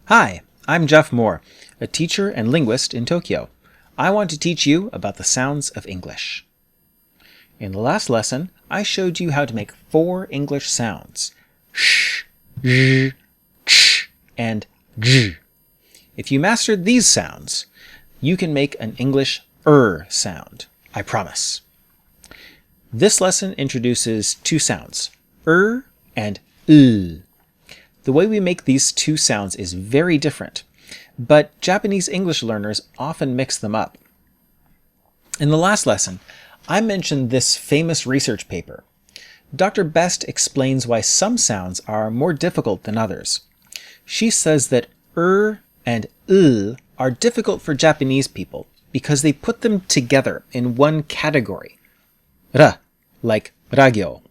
Hi, I'm Jeff Moore, a teacher and linguist in Tokyo. I want to teach you about the sounds of English. In the last lesson, I showed you how to make 4 English sounds: sh, z, ch, and g. If you mastered these sounds, you can make an English sound, I promise. This lesson introduces 2 sounds, and l. The way we make these 2 sounds is very different, but Japanese English learners often mix them up. In the last lesson, I mentioned this famous research paper. Dr. Best explains why some sounds are more difficult than others. She says that and l are difficult for Japanese people because they put them together in one category. Ra, like ragyo.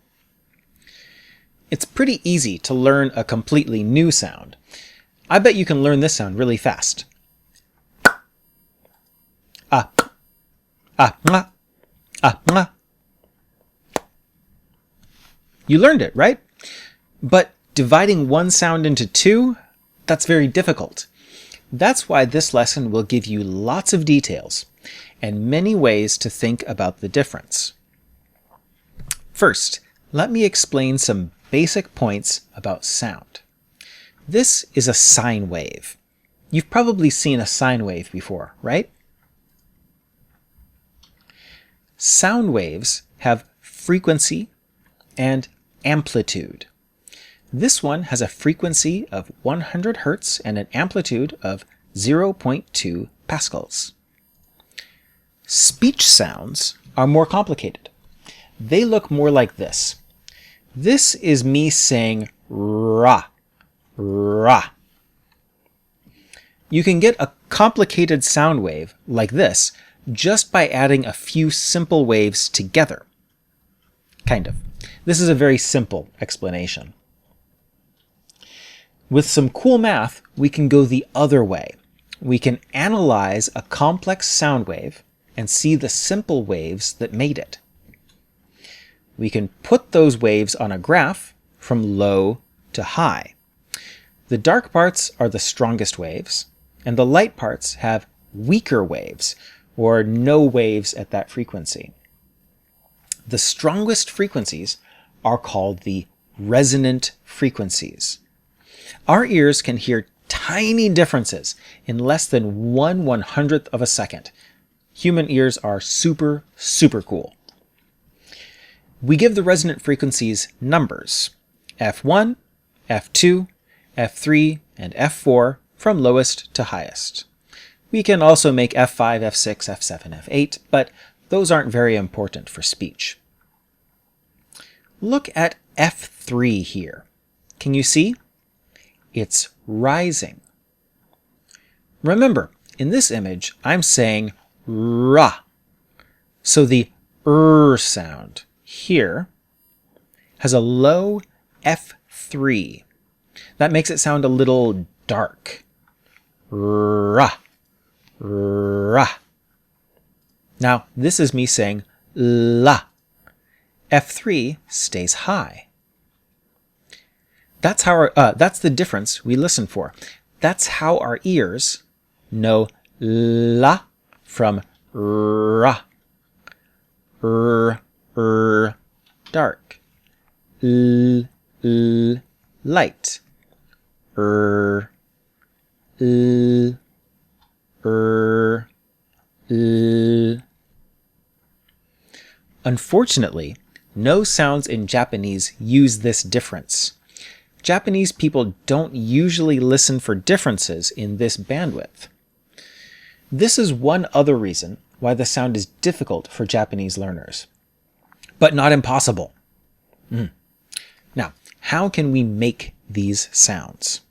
It's pretty easy to learn a completely new sound. I bet you can learn this sound really fast. Nga. You learned it, right? But dividing one sound into 2, that's very difficult. That's why this lesson will give you lots of details and many ways to think about the difference. First, let me explain some basic points about sound. This is a sine wave. You've probably seen a sine wave before, right? Sound waves have frequency and amplitude. This one has a frequency of 100 Hz and an amplitude of 0.2 pascals. Speech sounds are more complicated. They look more like this. This is me saying ra, ra. You can get a complicated sound wave like this just by adding a few simple waves together. Kind of. This is a very simple explanation. With some cool math, we can go the other way. We can analyze a complex sound wave and see the simple waves that made it. We can put those waves on a graph from low to high. The dark parts are the strongest waves, and the light parts have weaker waves, or no waves at that frequency. The strongest frequencies are called the resonant frequencies. Our ears can hear tiny differences in less than 1/100th of a second. Human ears are super, super cool. We give the resonant frequencies numbers: F1, F2, F3, and F4 from lowest to highest. We can also make F5, F6, F7, F8, but those aren't very important for speech. Look at F3 here. Can you see? It's rising. Remember, in this image, I'm saying ra. So the sound here has a low F3. That makes it sound a little dark. Ra, ra. Now, this is me saying la. F3 stays high. That's the difference we listen for. That's how our ears know la from ra. Dark. Light. Unfortunately, no sounds in Japanese use this difference. Japanese people don't usually listen for differences in this bandwidth. This is one other reason why the sound is difficult for Japanese learners, but not impossible. Now, how can we make these sounds?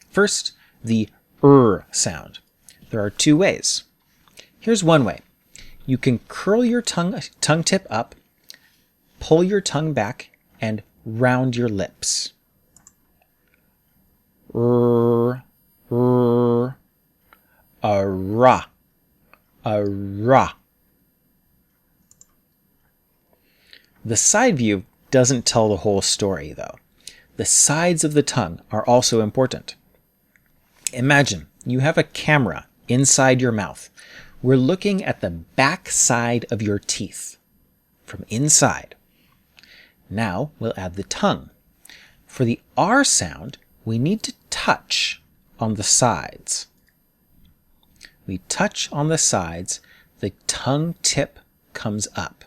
First, the sound. There are 2 ways. Here's one way. You can curl your tongue tip up, pull your tongue back, and round your lips. A ra. The side view doesn't tell the whole story, though. The sides of the tongue are also important. Imagine you have a camera inside your mouth. We're looking at the back side of your teeth from inside. Now we'll add the tongue. For the R sound, we need to touch on the sides. We touch on the sides, the tongue tip comes up.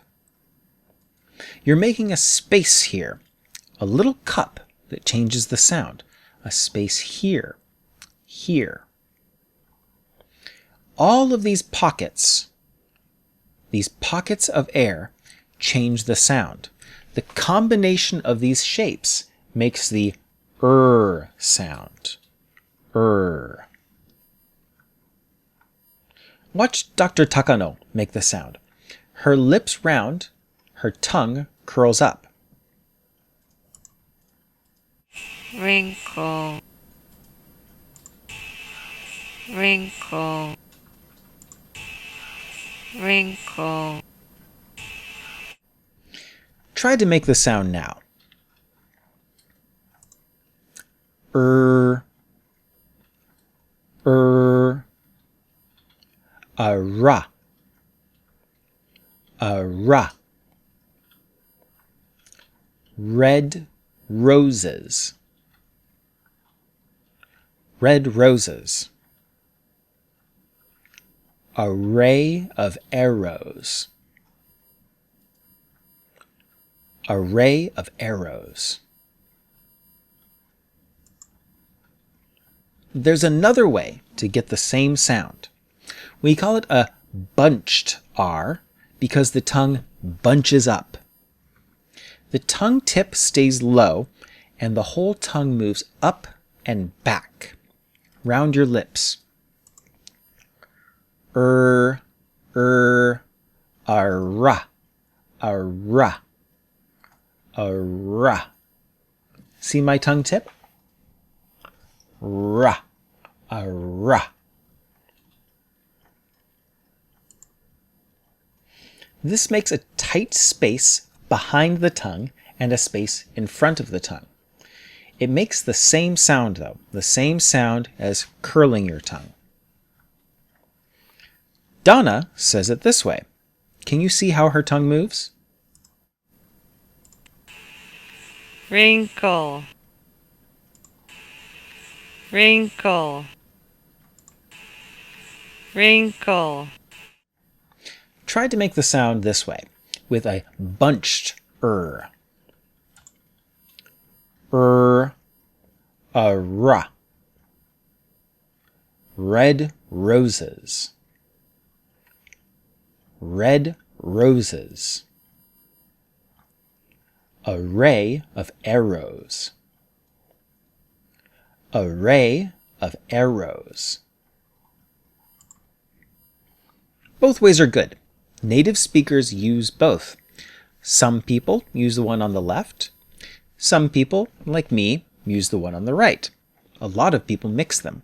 You're making a space here, a little cup that changes the sound, a space here, here. All of these pockets of air, change the sound. The combination of these shapes makes the sound. Watch Dr. Takano make the sound. Her lips round, her tongue curls up. Wrinkle, wrinkle, wrinkle. Try to make the sound now. A ra, a ra. Red roses, red roses. Array of arrows, array of arrows. There's another way to get the same sound. We call it a bunched R because the tongue bunches up. The tongue tip stays low and the whole tongue moves up and back, round your lips. A ra, a ra, a ra. See my tongue tip? Ra, a ra. This makes a tight space behind the tongue and a space in front of the tongue. It makes the same sound though, the same sound as curling your tongue. Donna says it this way. Can you see how her tongue moves? Wrinkle, wrinkle, wrinkle. Try to make the sound this way, with a bunched a ra. Red roses, red roses. Array of arrows, array of arrows. Both ways are good. Native speakers use both. Some people use the one on the left. Some people, like me, use the one on the right. A lot of people mix them.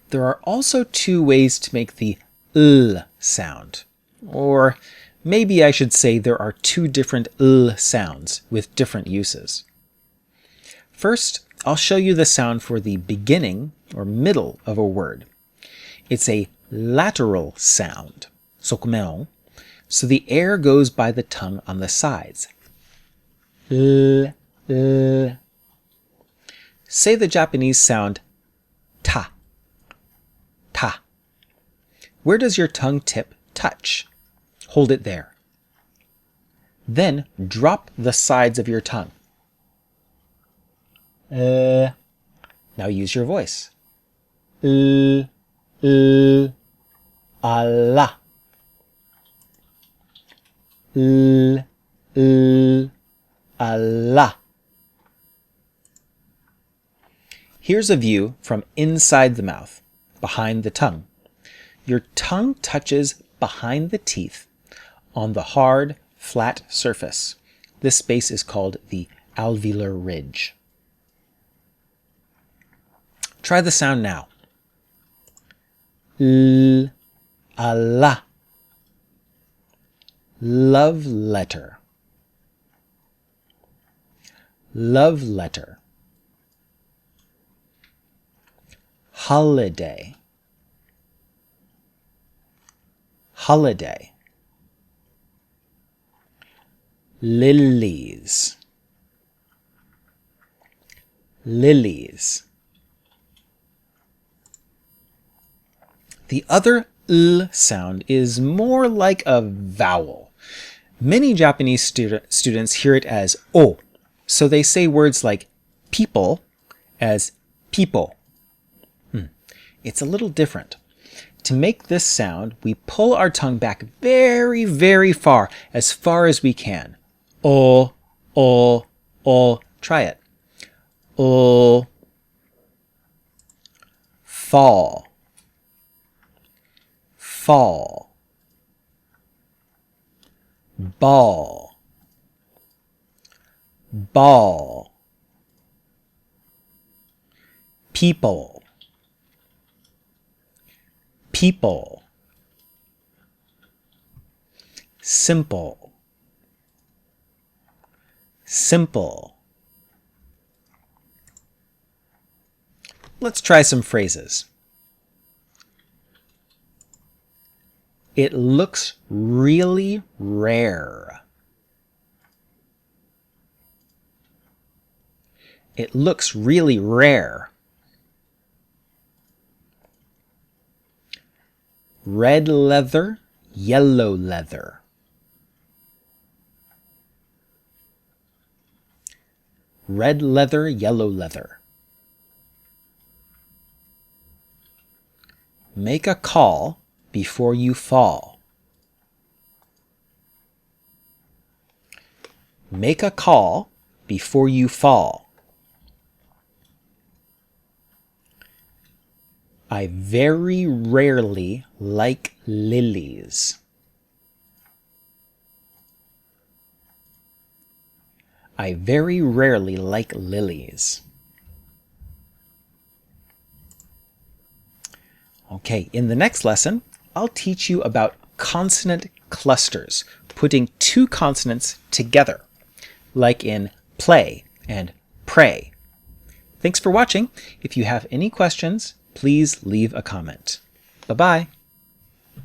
There are also two ways to make the l sound. Or maybe I should say there are two different l sounds with different uses. First, I'll show you the sound for the beginning or middle of a word. It's a lateral sound, sokumen, so the air goes by the tongue on the sides. L, l. Say the Japanese sound ta, ta. Where does your tongue tip touch? Hold it there. Then drop the sides of your tongue. Now use your voice. Allah. Allah. Here's a view from inside the mouth, behind the tongue. Your tongue touches behind the teeth on the hard, flat surface. This space is called the alveolar ridge. Try the sound now. Allah. Love letter. Love letter. holiday, holiday. Lilies, lilies. The other L sound is more like a vowel. Many Japanese students hear it as O, so they say words like people as people. It's a little different. To make this sound, we pull our tongue back very, very far as we can. O, O, O. Try it. O. Fall, fall. Ball, ball. People, people. Simple, simple. Let's try some phrases. It looks really rare. It looks really rare. Red leather, yellow leather. Red leather, yellow leather. Make a call before you fall. Make a call before you fall. I very rarely like lilies. I very rarely like lilies. Okay, in the next lesson, I'll teach you about consonant clusters, putting two consonants together, like in play and pray. Thanks for watching. If you have any questions, please leave a comment. Bye-bye.